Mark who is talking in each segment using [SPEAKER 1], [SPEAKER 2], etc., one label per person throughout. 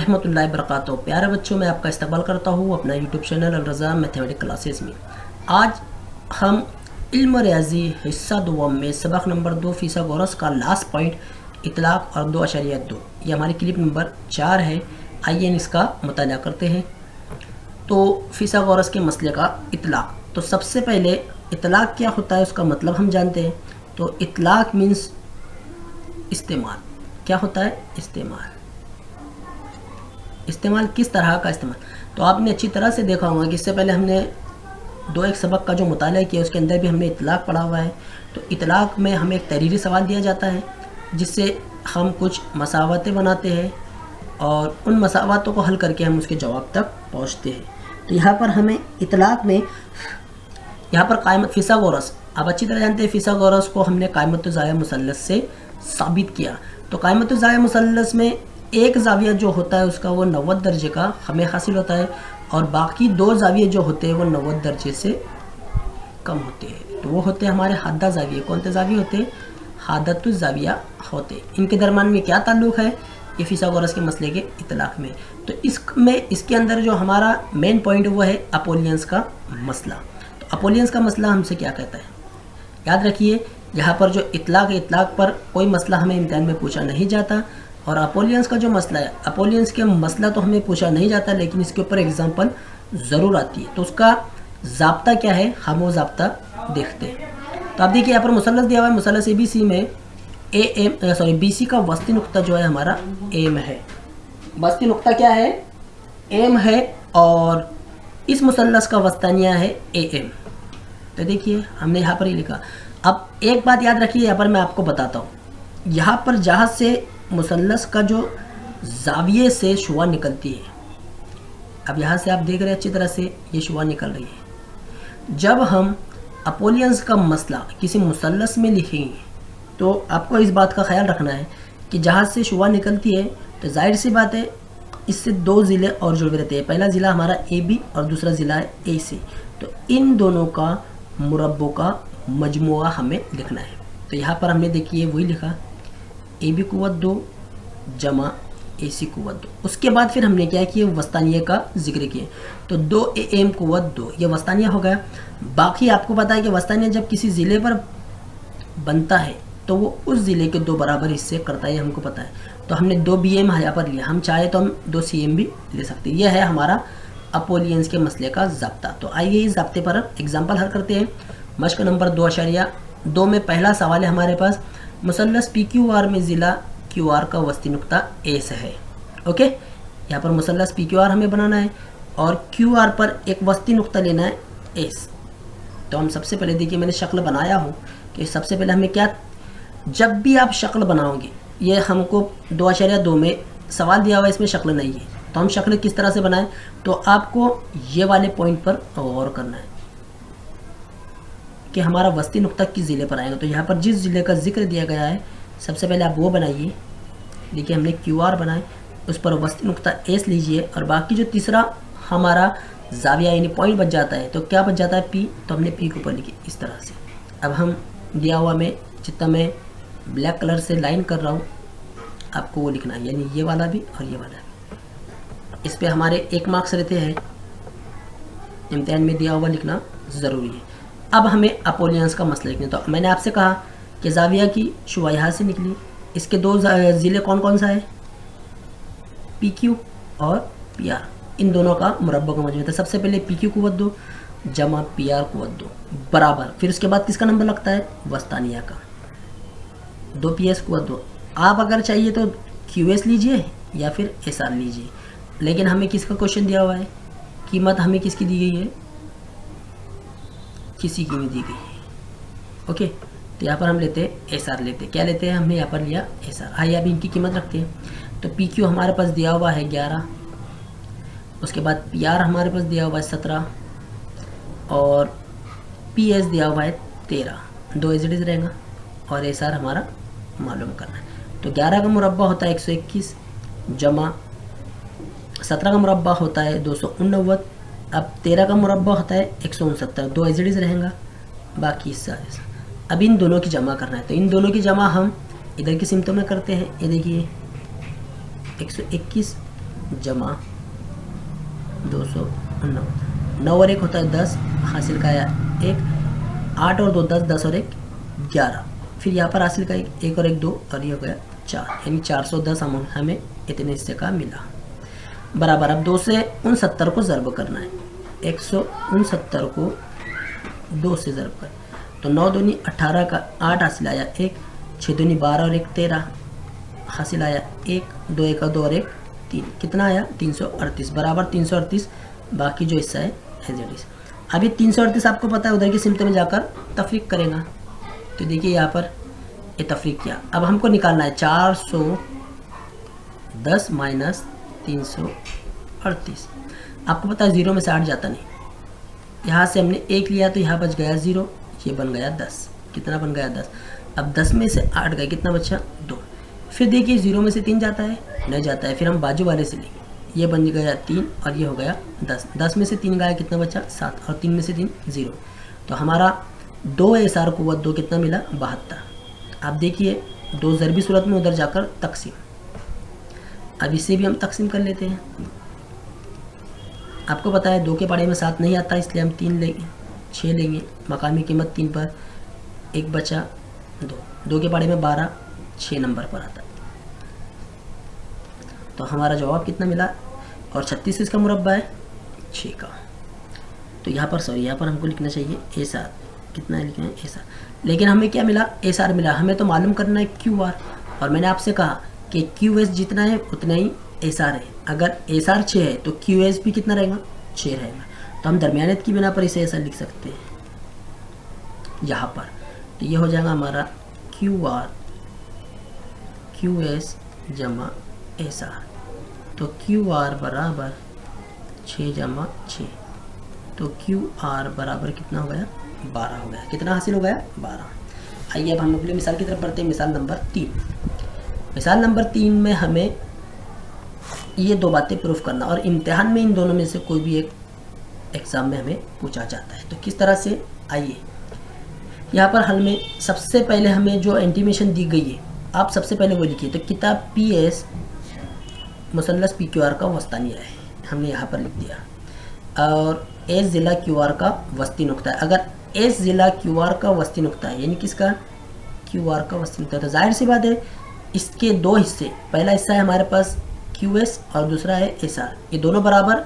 [SPEAKER 1] रहमतुल्लाहि बरकातहू। प्यारे बच्चों, मैं आपका इस्तकबाल करता हूँ अपना यूट्यूब चैनल अलरज़ा मैथमेटिक्स क्लासेस में। आज हम इल्म रियाजी हिस्सा दुआम में सबक नंबर 2 फिसागोरस का लास्ट पॉइंट इतलाक़ और 2.2 ये हमारी क्लिप नंबर 4 है। आइए इसका मुताला करते हैं। तो फिसागोरस के मसले का इतलाक़, तो सबसे पहले इतलाक़ क्या होता है उसका मतलब हम जानते हैं। तो इतलाक़ मीन्स इस्तेमाल। क्या होता है? इस्तेमाल। इस्तेमाल किस तरह का इस्तेमाल? तो आपने अच्छी तरह से देखा होगा कि इससे पहले हमने एक सबक का जो मुताला किया उसके अंदर भी हमने इतलाक़ पढ़ा हुआ है। तो इतलाक़ में हमें एक तहरीरी सवाल दिया जाता है जिससे हम कुछ मसावतें बनाते हैं और उन मसावतों को हल करके हम उसके जवाब तक पहुँचते हैं। तो यहाँ पर हमें इतलाक़ में यहाँ पर कायमत फिसागोरस, आप अच्छी तरह जानते हैं फिसागोरस को हमने कायमत ज़ाया मुसल्लस से साबित किया। तो कायमत ज़ाया मुसल्लस में एक ज़ाविया जो होता है उसका वो 90 दर्जे का हमें हासिल होता है और बाकी 2 ज़ाविये जो होते हैं वो 90 दर्जे से कम होते हैं। तो वो होते हैं हमारे हादा ज़ाविये। कौन से ज़ाविये होते हैं? हादतु ज़ाविया होते। इनके दरमियान में क्या ताल्लुक़ है? ये फिसागोरस के मसले के इतलाक़ में। तो इसके अंदर जो हमारा मेन पॉइंट वो है अपोलियंस का मसला। तो अपोलियंस का मसला हमसे क्या कहता है? याद रखिए, यहाँ पर जो इतलाक़ है, इतलाक़ पर कोई मसला हमें इम्तिहान में पूछा नहीं जाता। और अपोलियंस का जो मसला है, अपोलियंस के मसला तो हमें पूछा नहीं जाता, लेकिन इसके ऊपर एग्जाम्पल ज़रूर आती है। तो उसका ज़ाब्ता क्या है, हम वो ज़ाब्ता देखते हैं। तो आप देखिए यहाँ पर मुसल्लस दिया हुआ है। मुसल्लस ABC में BC का वस्ती नुक्ता जो है हमारा एम है। वस्ती नुक्ता क्या है? एम है। और इस मुसल्लस का वस्तानिया है AM। तो देखिए हमने यहाँ पर ही लिखा। अब एक बात याद रखिए, यहाँ पर मैं आपको बताता हूँ। यहाँ पर जहाँ से मुसल्लस का जो ज़ाविये से शुआ निकलती है, अब यहाँ से आप देख रहे हैं अच्छी तरह से ये शुआ निकल रही है। जब हम अपोलियंस का मसला किसी मुसल्लस में लिखेंगे तो आपको इस बात का ख्याल रखना है कि जहाँ से शुआ निकलती है तो जाहिर सी बात है इससे 2 ज़िले और जुड़े रहते हैं। पहला ज़िला हमारा AB और दूसरा ज़िला है AC। तो इन दोनों का मुरब्बों का मजमुआ हमें लिखना है। तो यहाँ पर हमने देखिए वही लिखा, AB कुव्वत 2 जमा AC कुव्वत 2। उसके बाद फिर हमने क्या किया, वस्तानिया का जिक्र किया। तो 2AM कुव्वत 2 ये वस्तानिया हो गया। बाकी आपको पता है कि वस्तानिया जब किसी ज़िले पर बनता है तो वो उस ज़िले के 2 बराबर हिस्से करता है, हमको पता है। तो हमने 2 BM यहाँ पर लिया, हम चाहे तो हम 2 CM भी ले सकते हैं। यह है हमारा अपोलियंस के मसले का ज़ाब्ता। तो आइए इस ज़ाब्ते पर एग्जाम्पल हल करते हैं। मश्क नंबर 2.2 में पहला सवाल है हमारे पास, मुसल्लस PQR में ज़िला QR का वस्ती नुक्ता S है। ओके, यहाँ पर मुसल्लस PQR हमें बनाना है और QR पर एक वस्ती नुक्ता लेना है S। तो हम सबसे पहले देखिए मैंने शक्ल बनाया हूँ कि सबसे पहले हमें क्या, जब भी आप शक्ल बनाओगे, ये हमको 2.2 में सवाल दिया हुआ है, इसमें शक्ल नहीं है। तो हम शक्ल किस तरह से बनाएं? तो आपको ये वाले पॉइंट पर गौर करना है कि हमारा वस्ती नुक्ता किस ज़िले पर आएगा। तो यहाँ पर जिस ज़िले का जिक्र दिया गया है सबसे पहले आप वो बनाइए। देखिए हमने QR बनाए, उस पर वस्ती नुक्ता S लीजिए और बाकी जो तीसरा हमारा ज़ाविया यानी पॉइंट बच जाता है, तो क्या बच जाता है P। तो हमने P के ऊपर लिखी इस तरह से। अब हम दिया हुआ में जितना मैं ब्लैक कलर से लाइन कर रहा हूँ आपको वो लिखना है, यानी ये वाला भी और ये वाला भी। इस पर हमारे 1 मार्क्स रहते हैं, इम्तिहान में दिया हुआ लिखना ज़रूरी है। अब हमें अपोलियंस का मसला लिखना। तो मैंने आपसे कहा कि ज़ाविया की शुआ यहाँ से निकली। इसके 2 ज़िले कौन कौन सा है? PQ और PR। इन दोनों का मुरब्बा का मजमू था। सबसे पहले PQ कुव्वत 2 जमा PR कुव्वत 2 बराबर, फिर उसके बाद किसका नंबर लगता है? वस्तानिया का 2 PS कुव्वत 2। आप अगर चाहिए तो QS लीजिए या फिर SR लीजिए, लेकिन हमें किसका क्वेश्चन दिया हुआ है? कीमत हमें किसकी दी गई है? किसी की भी दी गई है। ओके, तो यहाँ पर हम लेते हैं SR लेते हैं। क्या लेते हैं? हमने यहाँ पर लिया SR। आइए अभी इनकी कीमत रखते हैं। तो PQ हमारे पास दिया हुआ है 11, उसके बाद PR हमारे पास दिया हुआ है 17 और PS दिया हुआ है 13। 2 एज इट इज़ रहेगा और SR हमारा मालूम करना है। तो 11 का मुरब्बा होता है 121 जमा 17 का मुरब्बा होता है 289। अब 13 का मुरब्बा होता है 169। 2 एज इट इज़ रहेगा, बाकी सारे। अब इन दोनों की जमा करना है। तो इन दोनों की जमा हम इधर की सिमतों में करते हैं। ये देखिए 121 जमा 209, 9 और 1 होता है 10, हासिल का आया 1, 8 और 2 10, 10 और 1 11, फिर यहाँ पर हासिल का 1 और 1 2 और ये हो गया 4, यानी 410 हमें इतने हिस्से का मिला। बराबर अब 2 से 69 को ज़र्ब करना है, 169 को 2 से ज़र्ब कर, तो 9 दूनी 18 का 8 हासिल आया 1, 6 दूनी 12 और 1 13 हासिल आया 1, 2 1 2 और 1 3, कितना आया 338, बराबर 338, बाकी जो हिस्सा है एज इट इज। अभी 338 आपको पता है उधर की सिमत में जाकर तफरीक करेगा, तो देखिए यहाँ पर ये तफरीक किया। अब हमको निकालना है 410 माइनस 338, आपको पता है 0 में से 8 जाता नहीं, यहाँ से हमने 1 लिया तो यहाँ बच गया 0, ये बन गया 10, कितना बन गया 10। अब 10 में से 8 गए, कितना बचा 2, फिर देखिए 0 में से 3 जाता है, नहीं जाता है, फिर हम बाजू वाले से लेंगे, ये बन गया 3 और ये हो गया 10, 10 में से 3 गया, कितना बचा 7, और 3 में से 3 0, तो हमारा 2 एसार कुव्वत 2 कितना मिला 72। आप देखिए 2 ज़रबी सूरत में उधर जाकर तकसीम, अब इसे भी हम तकसीम कर लेते हैं। आपको पता है 2 के पाड़े में 7 नहीं आता, इसलिए हम 3 लेंगे, 6 लेंगे, मकामी कीमत 3 पर, 1 बचा 2, 2 के पाड़े में 12, 6 नंबर पर आता है, तो हमारा जवाब कितना मिला, और 36 इसका मुरब्बा है 6 का, तो यहाँ पर हमको लिखना चाहिए एसार, कितना है लिखना है एसार, लेकिन हमें क्या मिला एसार मिला, हमें तो मालूम करना है क्यू आर, और मैंने आपसे कहा कि क्यू एस जितना है उतना ही एसार है, अगर एसार 6 है तो क्यू एस भी कितना रहेगा 6 रहेगा, तो हम दरमियानियत की बिना पर इसे ऐसा लिख सकते हैं यहाँ पर, तो ये हो जाएगा हमारा क्यू आर क्यू एस जमा एसार, तो क्यू आर बराबर 6 जमा 6, तो क्यू आर बराबर कितना हो गया 12 हो गया, कितना हासिल हो गया 12। आइए अब हम अगले मिसाल की तरफ बढ़ते हैं, मिसाल नंबर 3। मिसाल नंबर 3 में हमें ये 2 बातें प्रूफ करना, और इम्तिहान में इन दोनों में से कोई भी एक एग्ज़ाम में हमें पूछा जाता है, तो किस तरह से, आइए यहाँ पर हल में सबसे पहले हमें जो इंटीमेशन दी गई है आप सबसे पहले वो लिखिए, तो किताब पी एस मुसल्लस पी क्यू आर का वस्तानिया है, हमने यहाँ पर लिख दिया, और एस ज़िला क्यू आर का वस्ती नुक्ता है। अगर एस ज़िला क्यू आर का वस्ती नुक्ता है, यानी किसका क्यू आर का वस्ती नुक्ता है, तो जाहिर सी बात है इसके 2 हिस्से, पहला हिस्सा है हमारे पास क्यू एस और दूसरा है एस आर, ये दोनों बराबर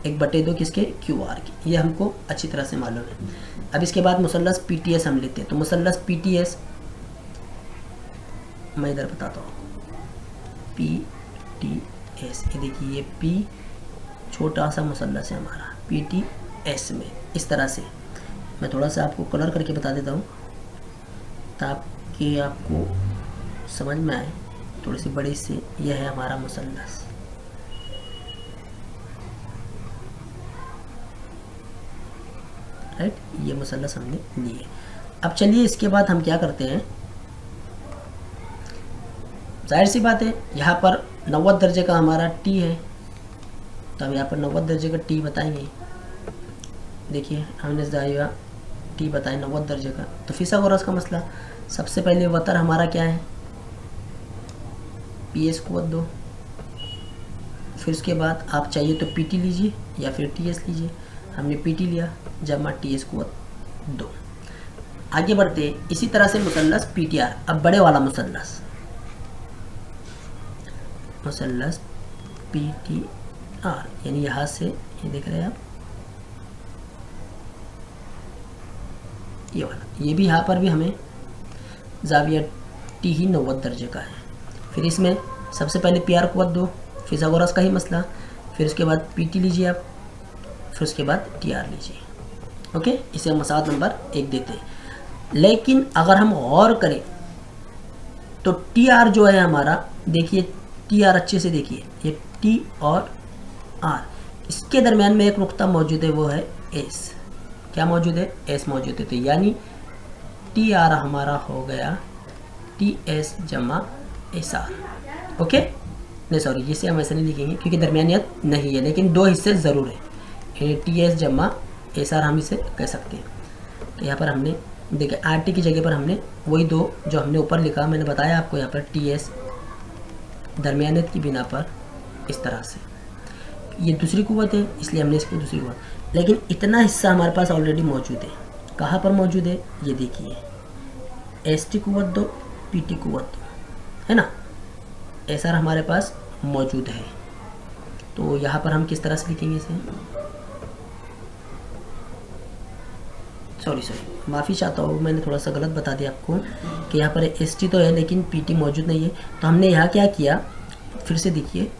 [SPEAKER 1] 1/2 किसके क्यू आर की, ये हमको अच्छी तरह से मालूम है। अब इसके बाद मुसल्लस पी टी एस हम लेते हैं, तो मुसल्लस पी टी एस मैं इधर बताता हूँ, पी टी एस, ये देखिए ये पी छोटा सा मुसल्लस है हमारा पी टी एस में, इस तरह से मैं थोड़ा सा आपको कलर करके बता देता हूँ ताकि आपको समझ में आए, थोड़ी सी बड़ी से, यह है हमारा मुसल्लस, राइट, ये मुसल्लस हमने लिए। अब चलिए इसके बाद हम क्या करते हैं, जाहिर सी बात है यहाँ पर 90 दर्जे का हमारा टी है, तो हम यहाँ पर 90 दर्जे का टी बताएंगे। देखिए हमने जाहिर टी बताया 90 दर्जे का, तो फिसागोरस का मसला, सबसे पहले वतर हमारा क्या है पी एस कुव्वत 2, फिर उसके बाद आप चाहिए तो पी टी लीजिए या फिर टी एस लीजिए, हमने पी टी लिया जमा टी एस कुव्वत 2। आगे बढ़ते इसी तरह से मुसल्लस पी टी आर, अब बड़े वाला मुसल्लस पी टी आर, यानी यहाँ से ये देख रहे हैं आप, ये वाला, ये भी यहाँ पर भी हमें जाविया टी ही 90 दर्जे का है। फिर इसमें सबसे पहले पी आर कुव्वत 2, फिसागोरस का ही मसला, फिर उसके बाद पी टी लीजिए आप, फिर उसके बाद टी आर लीजिए, ओके, इसे हम मसाल नंबर 1 देते हैं। लेकिन अगर हम गौर करें तो टी आर जो है हमारा, देखिए टी आर अच्छे से देखिए, ये टी और आर, इसके दरमियान में एक नुक्ता मौजूद है, वो है एस, क्या मौजूद है एस मौजूद है, तो यानी टी आर हमारा हो गया टी एस जमा एस आर, ओके, नहीं सॉरी इसे हम ऐसे नहीं लिखेंगे क्योंकि दरमियानियत नहीं है, लेकिन 2 हिस्से ज़रूर है, यानी टी एस जमा एस आर हम इसे कह सकते हैं। तो यहाँ पर हमने देखिए आर टी की जगह पर हमने वही 2 जो हमने ऊपर लिखा, मैंने बताया आपको यहाँ पर टी एस दरमियानियत की बिना पर इस तरह से। ये दूसरी कुव्वत है, इसलिए हमने इसको दूसरी कुव्वत, लेकिन इतना हिस्सा हमारे पास ऑलरेडी मौजूद है। कहाँ पर मौजूद है, ये देखिए, एस टी कुव्वत दो, पी टी कुव्वत दो, है ना, ऐसा हमारे पास मौजूद है। तो यहाँ पर हम किस तरह से लिखेंगे इसे, सॉरी माफ़ी चाहता हूँ, मैंने थोड़ा सा गलत बता दिया आपको कि यहाँ पर एस टी तो है लेकिन पी टी मौजूद नहीं है। तो हमने यहाँ क्या किया, फिर से देखिए,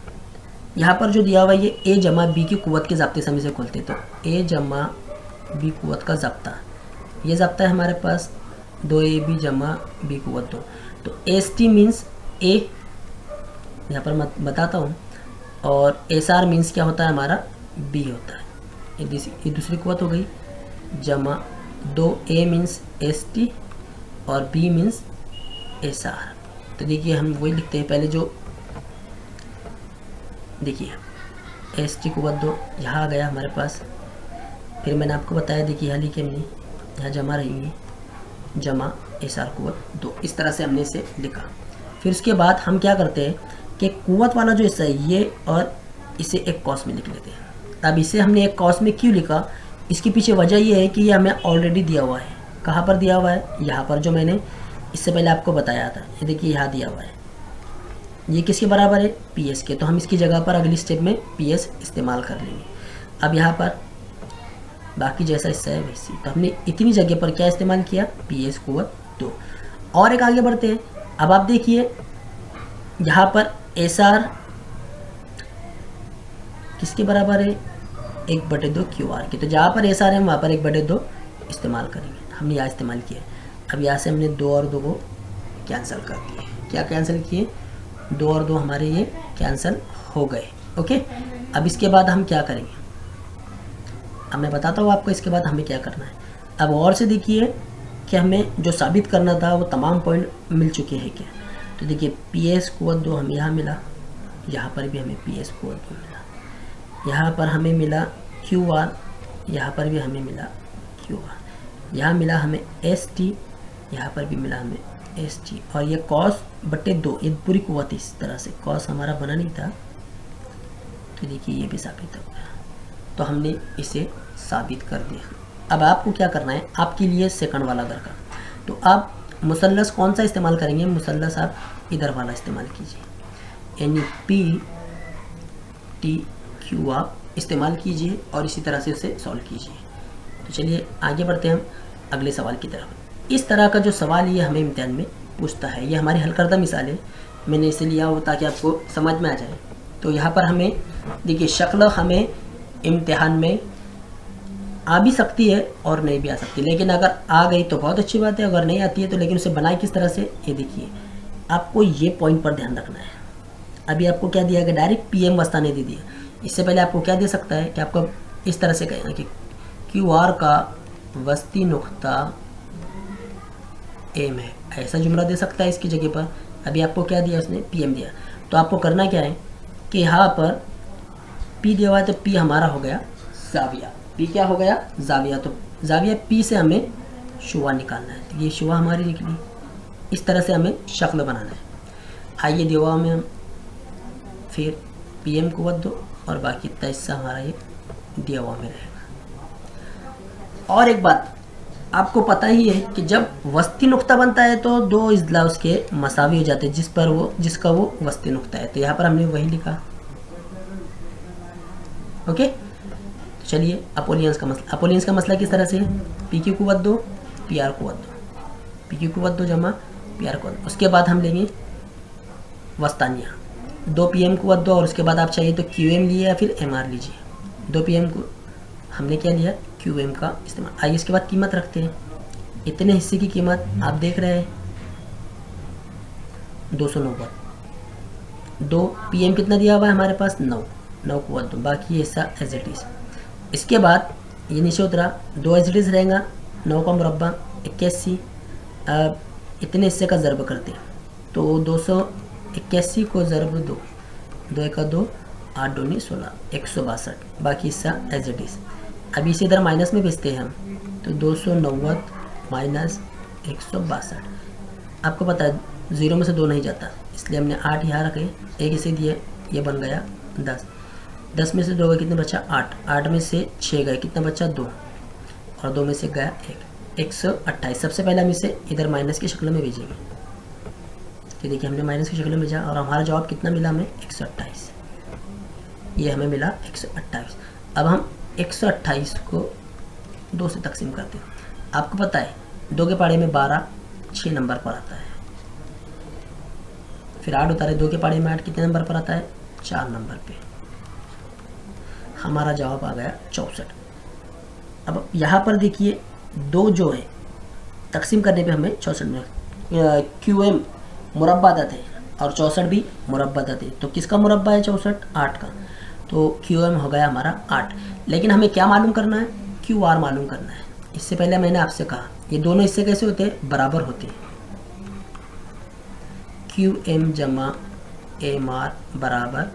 [SPEAKER 1] यहाँ पर जो दिया हुआ है ये ए जमा बी की कुव्वत के ज़ाब्ते से हम इसे खोलते हैं। तो ए जमा बी कुव्वत का ज़ाब्ता, ये ज़ाब्ता है हमारे पास 2ab जमा बी कुव्वत 2। तो एस टी मीन्स ए, यहाँ पर मैं बताता हूँ, और एस आर मीन्स क्या होता है हमारा, बी होता है। ये दूसरी कुव्वत हो गई, जमा 2a मीन्स एस टी और b मीन्स एस आर। तो देखिए हम वही लिखते हैं, पहले जो देखिए एस टी कुव्वत 2 यहाँ आ गया हमारे पास। फिर मैंने आपको बताया, देखिए यहाँ लिखे हमने, यहाँ जमा रहेंगी, जमा एस आर कुव्वत 2, इस तरह से हमने इसे लिखा। फिर उसके बाद हम क्या करते हैं कि कुव्वत वाला जो हिस्सा है ये और इसे एक कॉस में लिख लेते हैं। अब इसे हमने एक कॉस में क्यों लिखा, इसके पीछे वजह ये है कि ये हमें ऑलरेडी दिया हुआ है। कहाँ पर दिया हुआ है, यहाँ पर, जो मैंने इससे पहले आपको बताया था। ये देखिए यहाँ दिया हुआ है, ये किसके बराबर है, पी एस के। तो हम इसकी जगह पर अगली स्टेप में पी एस इस्तेमाल कर लेंगे। अब यहाँ पर बाकी जैसा हिस्सा है वैसी, तो हमने इतनी जगह पर क्या इस्तेमाल किया, पी एस कुव्वत 2। और एक आगे बढ़ते हैं। अब आप देखिए यहाँ पर एस आर किसके बराबर है, 1/2 क्यू आर के। तो जहाँ पर एस आर है वहाँ पर 1/2 इस्तेमाल करेंगे। हमने यहाँ इस्तेमाल किया। अब यहाँ से हमने 2 और 2 को कैंसिल कर दिए। क्या कैंसिल किए, 2 और 2 हमारे ये कैंसिल हो गए। ओके, अब इसके बाद हम क्या करेंगे, अब मैं बताता हूँ आपको इसके बाद हमें क्या करना है। अब और से देखिए कि हमें जो साबित करना था वो तमाम पॉइंट मिल चुके हैं क्या। तो देखिए पी एस कुव्वत 2 हमें यहाँ मिला, यहाँ पर भी हमें पी एस कुव्वत 2 मिला, यहाँ पर हमें मिला क्यू आर, यहाँ पर भी हमें मिला क्यू आर, यहाँ मिला हमें एस टी, यहाँ पर भी मिला हमें एस टी। और ये cos/2 ये पूरी कुव्वत इस तरह से, cos हमारा बना नहीं था, तो देखिए ये भी साबित हो गया। तो हमने इसे साबित कर दिया। अब आपको क्या करना है, आपके लिए सेकंड वाला दर का, तो आप मुसल्लस कौन सा इस्तेमाल करेंगे, मुसल्लस आप इधर वाला इस्तेमाल कीजिए, यानी पी टी क्यू आप इस्तेमाल कीजिए और इसी तरह से उसे सॉल्व कीजिए। तो चलिए आगे बढ़ते हैं हम अगले सवाल की तरफ। इस तरह का जो सवाल ये हमें इम्तिहान में पूछता है, ये हमारी हल करदा मिसाल है, मैंने इसे लिया हो ताकि आपको समझ में आ जाए। तो यहाँ पर हमें देखिए शक्ल हमें इम्तिहान में आ भी सकती है और नहीं भी आ सकती, लेकिन अगर आ गई तो बहुत अच्छी बात है, अगर नहीं आती है तो लेकिन उसे बनाए किस तरह से, ये देखिए आपको ये पॉइंट पर ध्यान रखना है। अभी आपको क्या दिया गया, डायरेक्ट पीएम वस्ताने दे दिया। इससे पहले आपको क्या दे सकता है कि आपको इस तरह से कहेगा कि क्यू आर का वस्ती नुक्ता एम है, ऐसा जुमला दे सकता है इसकी जगह पर। अभी आपको क्या दिया, उसने पीएम दिया, तो आपको करना क्या है कि यहाँ पर पी दिया हुआ है, तो पी हमारा हो गया जाविया, पी क्या हो गया, जाविया। तो जाविया पी से हमें शुआ निकालना है, तो ये शुआ हमारी निकली। इस तरह से हमें शक्ल बनाना है। आइए दिया में हम फिर पी एम कुव्वत 2 और बाकी इतना हिस्सा हमारा ये दिया हुआ में रहेगा। और एक बात आपको पता ही है कि जब वस्ती नुक्ता बनता है तो दो इजला उसके मसावी हो जाते हैं, जिसका वो वस्ती नुक्ता है। तो यहाँ पर हमने वही लिखा। ओके, तो चलिए अपोलियंस का मसला किस तरह से है, पी क्यू कुव्वत 2 पी आर कुव्वत 2, पी क्यू कुव्वत 2 जमा पी आर कुव्वत 2। उसके बाद हम लेंगे वस्तानिया 2 पी एम कुव्वत 2 और उसके बाद आप चाहिए तो क्यू एम लिए या फिर एम आर लीजिए। 2 पी एम को हमने क्या लिया, क्यू एम का इस्तेमाल। आइए इसके बाद कीमत रखते हैं। इतने हिस्से की कीमत आप देख रहे हैं 290। 2 पी एम कितना दिया हुआ है हमारे पास, 9 कुव्वत 2, बाकी हिस्सा एज इट इज़। इसके बाद ये नीचे उतरा, 2 एज इट इज़ रहेगा, 9 का मुरब्बा 81। अब इतने हिस्से का ज़रब करते हैं, तो 281 को ज़रब 2, 2 1 2, 8 2 16, 162, बाकी हिस्सा एज इट इज़। अभी इसे इधर माइनस में भेजते हैं हम, तो 290 माइनस 162। आपको पता है 0 में से 2 नहीं जाता, इसलिए हमने 8 यहाँ रखे, एक इसे दिए, ये बन गया 10, 10 में से 2 गए कितने बचा 8, 8 में से 6 गए कितना बचा 2, और 2 में से गया 1, 128। सबसे पहले हम इसे इधर माइनस की शक्ल में भेजेंगे। तो देखिए हमने माइनस की शक्ल में भेजा और हमारा जवाब कितना मिला हमें 128, ये हमें मिला 128। अब हम 128 को 2 से तकसीम करते हैं। आपको पता है 2 के पाड़े में 12 6 नंबर पर आता है, फिर 8 उतारे 2 के पाड़े में 8 कितने नंबर पर आता है 4 नंबर पे। हमारा जवाब आ गया 64। अब यहाँ पर देखिए 2 जो है तकसीम करने पे हमें 64 मिला। QM मुरब्बा अदद है और 64 भी मुरब्बा अदद है, तो किसका मुरब्बा है 64 8 का, तो QM हो गया हमारा 8। लेकिन हमें क्या मालूम करना है QR मालूम करना है। इससे पहले मैंने आपसे कहा ये दोनों हिस्से कैसे होते हैं बराबर होते हैं, QM जमा MR बराबर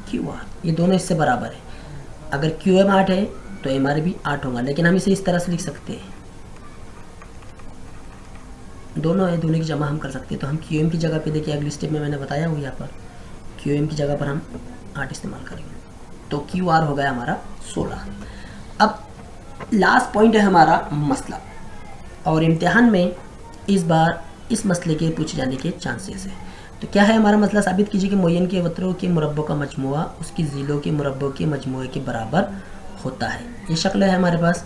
[SPEAKER 1] QR, ये दोनों हिस्से बराबर है। अगर QM 8 है तो MR भी 8 होगा, लेकिन हम इसे इस तरह से लिख सकते हैं, दोनों है दोनों की जमा हम कर सकते हैं। तो हम QM की जगह पे देखिए अगली स्टेप में मैंने बताया हुआ यहाँ पर QM की जगह पर हम 8 इस्तेमाल करेंगे, तो QR हो गया हमारा 16। अब लास्ट पॉइंट है हमारा मसला, और इम्तिहान में इस बार इस मसले के पूछे जाने के चांसेस है। तो क्या है हमारा मसला, साबित कीजिए कि मुय्यन के वत्रों के मुरब्बों का मजमुआ उसकी ज़ीलों के मुरब्बों के मजमुए के बराबर होता है। ये शक्ल है हमारे पास।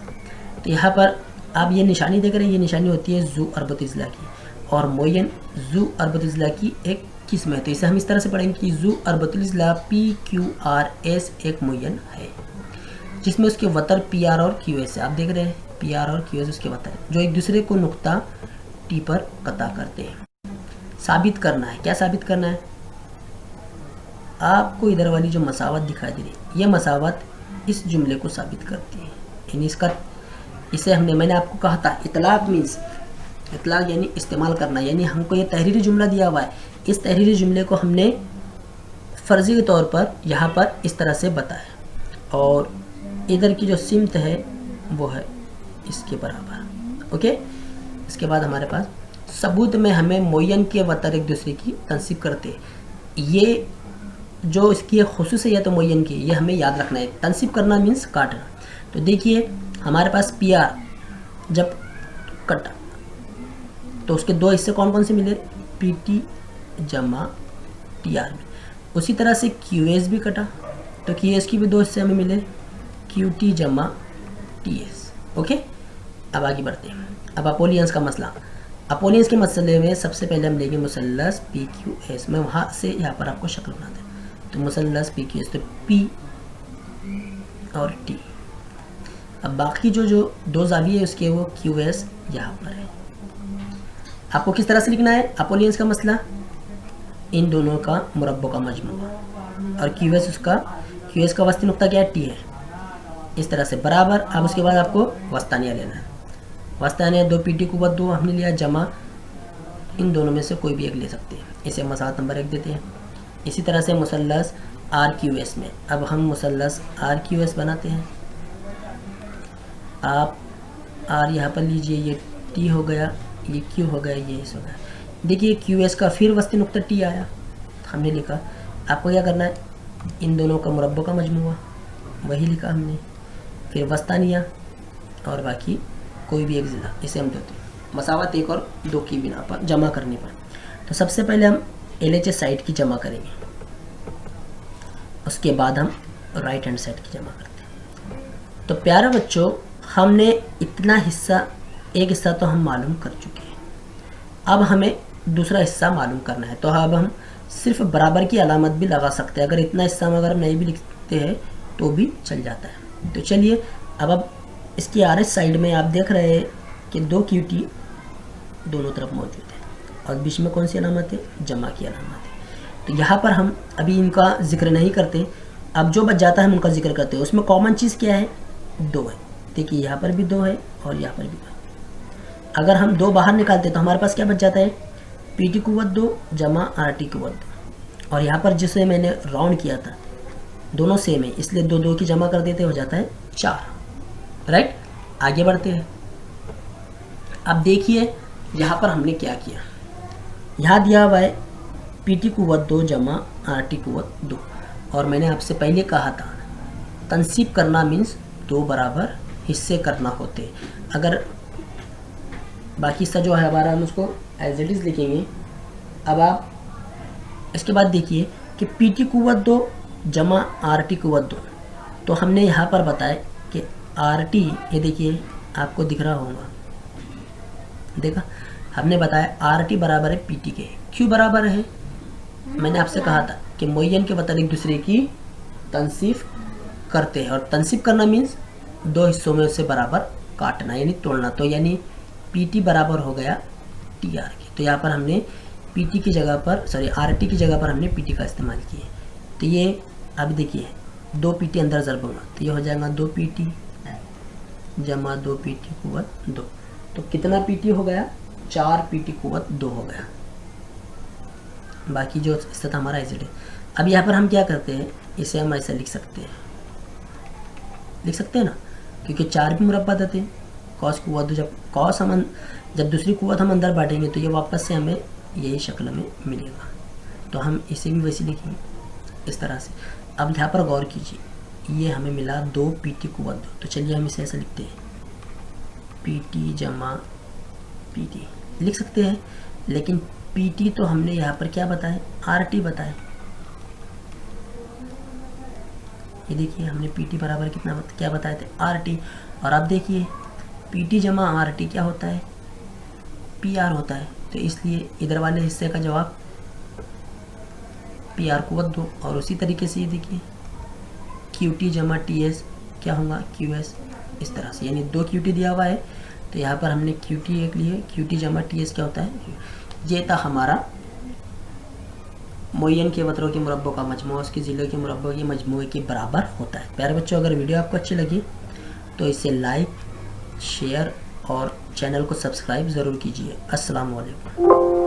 [SPEAKER 1] तो यहाँ पर आप ये निशानी देख रहे हैं, ये निशानी होती है ज़ू अर्बत इज़ला की, और मुय्यन ज़ू अर्बत इज़ला की एक किस्म है। तो इसे हम इस तरह से पढ़ेंगे कि ज़ू अर्बत इज़ला PQRS एक मुय्यन है जिसमें उसके वतर PR और QS है। आप देख रहे हैं PR और QS उसके वतर है जो एक दूसरे को नुक्ता T पर कता करते हैं। साबित करना है, क्या साबित करना है, आपको इधर वाली जो मसावत दिखाई दे रही है ये मसावत इस जुमले को साबित करती है, यानी इसका इसे मैंने आपको कहा था इतलाक मीन्स, इतलाक यानी इस्तेमाल करना, यानी हमको ये तहरीरी जुमला दिया हुआ है, इस तहरीरी जुमले को हमने फ़र्ज़ी के तौर पर यहाँ पर इस तरह से बताया, और इधर की जो सिमत है वो है इसके बराबर। ओके, इसके बाद हमारे पास सबूत में हमें मुय्यन के वतर एक दूसरे की तनसीब करते हैं। ये जो इसकी खुसूसियत तो मुय्यन की ये हमें याद रखना है। तनसीब करना मीन्स काटना। तो देखिए हमारे पास PR जब कटा तो उसके 2 हिस्से कौन कौन से मिले, PT जमा TR में। उसी तरह से QS भी कटा तो QS की भी 2 हिस्से हमें मिले, QT जमा TS। ओके, अब आगे बढ़ते हैं। अब अपोलियंस का मसला, अपोलियंस के मसले में सबसे पहले हम लेंगे मुसल्लस PQS। मैं वहाँ से यहाँ पर आपको शक्ल बना दें, तो मुसल्लस PQS, तो P और T। अब बाकी जो 2 जाविये उसके वो QS यहाँ पर है। आपको किस तरह से लिखना है अपोलियंस का मसला, इन दोनों का मुरब्बों का मजमुआ, और QS का वस्ती नुक्ता क्या है T है, इस तरह से बराबर। अब उसके बाद आपको वस्तानिया लेना है, वस्तानिया 2 PT कुव्वत 2 हमने लिया जमा, इन दोनों में से कोई भी एक ले सकते हैं, इसे मसात नंबर 1 देते हैं। इसी तरह से मुसल्लस RQS में अब हम मुसल्लस RQS बनाते हैं। आप R यहाँ पर लीजिए, ये T हो गया, ये Q हो गया, ये S हो गया। देखिए QS का फिर वस्ती नुक्ता T आया, हमने लिखा। आपको क्या करना है, इन दोनों का मुरब्बों का मजमुआ वही लिखा हमने, फिर वस्तानिया और बाकी कोई भी एक ज़िला, इसे हम देते हैं मसावत 1 और 2 की बिना पर जमा करने पर। तो सबसे पहले हम LHS साइड की जमा करेंगे, उसके बाद हम राइट हैंड साइड की जमा करते हैं। तो प्यारे बच्चों, हमने इतना हिस्सा, एक हिस्सा तो हम मालूम कर चुके हैं, अब हमें दूसरा हिस्सा मालूम करना है। तो अब हम सिर्फ बराबर की अलामत भी लगा सकते हैं, अगर इतना हिस्सा में अगर हम नहीं भी लिखते हैं तो भी चल जाता है। तो चलिए अब इसकी RS साइड में आप देख रहे हैं कि 2 QT दोनों तरफ मौजूद है, और बीच में कौन सी अलामत है, जमा की अलामत है। तो यहाँ पर हम अभी इनका जिक्र नहीं करते, अब जो बच जाता है हम उनका जिक्र करते हैं। उसमें कॉमन चीज़ क्या है, 2 है। देखिए यहाँ पर भी 2 है और यहाँ पर भी 2 है। अगर हम 2 बाहर निकालते तो हमारे पास क्या बच जाता है, PT कुव्वत 2 जमा RT कुव्वत 2, और यहाँ पर जिसे मैंने राउंड किया था दोनों सेम है, इसलिए 2 की जमा कर देते हो जाता है 4। राइट, आगे बढ़ते हैं। अब देखिए यहाँ पर हमने क्या किया, यहाँ दिया हुआ है PT कुव्वत 2 जमा RT कुव्वत 2। और मैंने आपसे पहले कहा था तनसीब करना मीन्स दो बराबर हिस्से करना होते। अगर बाकी हिस्सा जो है हमारा, हम उसको एज इट इज़ लिखेंगे। अब आप इसके बाद देखिए कि पी टी कुव्वत 2 जमा आर टी कुव्वत 2। तो हमने यहाँ पर बताया कि आर टी, ये देखिए आपको दिख रहा होगा, देखा, हमने बताया आर टी बराबर है पी टी के। क्यों बराबर है? मैंने आपसे कहा था कि मुअय्यन के बतन एक दूसरे की तनसीब करते हैं, और तनसीब करना मीन्स दो हिस्सों में उसे बराबर काटना यानी तोड़ना। तो यानी पी टी बराबर हो गया टी आर के। तो यहाँ पर हमने पी टी की जगह पर, सॉरी आर टी की जगह पर हमने पी टी का इस्तेमाल किया। तो ये अब देखिए 2 पी टी अंदर ज़रब होगा, तो ये हो जाएगा 2 पी टी जमा 2 पी टी कुव्वत 2। तो कितना पी टी हो गया? 4 पी टी कुव्वत 2 हो गया। बाकी जो हिस्सा था हमारा एसिड है। अब यहाँ पर हम क्या करते हैं, इसे हम ऐसे लिख सकते हैं, ना, क्योंकि 4 भी मुरब्बा देते हैं। कॉस कुव्वत, जब दूसरी कुव्वत हम अंदर बांटेंगे तो ये वापस से हमें यही शक्ल में मिलेगा। तो हम इसे भी वैसे लिखेंगे इस तरह से। अब यहाँ पर गौर कीजिए, ये हमें मिला 2 पी टी कुव्वत 2। तो चलिए हम इसे ऐसे लिखते हैं, पी टी जमा पी टी लिख सकते हैं, लेकिन पी टी तो हमने यहाँ पर क्या बताया? आर टी बताया। ये देखिए हमने पी टी बराबर कितना क्या बताए थे? R T. और अब देखिए पी टी जमा आर टी क्या होता है? पी आर होता है। तो इसलिए इधर वाले हिस्से का जवाब पी आर कुव्वत 2। और उसी तरीके से ये देखिए क्यू टी जमा टी एस क्या होगा? Q S. इस तरह से, यानी 2 क्यू टी दिया हुआ है तो यहाँ पर हमने क्यू टी एक लिए, क्यू टी जमा टी एस क्या होता है? ये था हमारा मुअय्यन के वतरों के मुरब्बों का मजमू उसके ज़िलों के मुरब्बों के मजमूए के बराबर होता है। प्यारे बच्चों, अगर वीडियो आपको अच्छी लगी तो इसे लाइक, शेयर और चैनल को सब्सक्राइब ज़रूर कीजिए। अस्सलाम वालेकुम।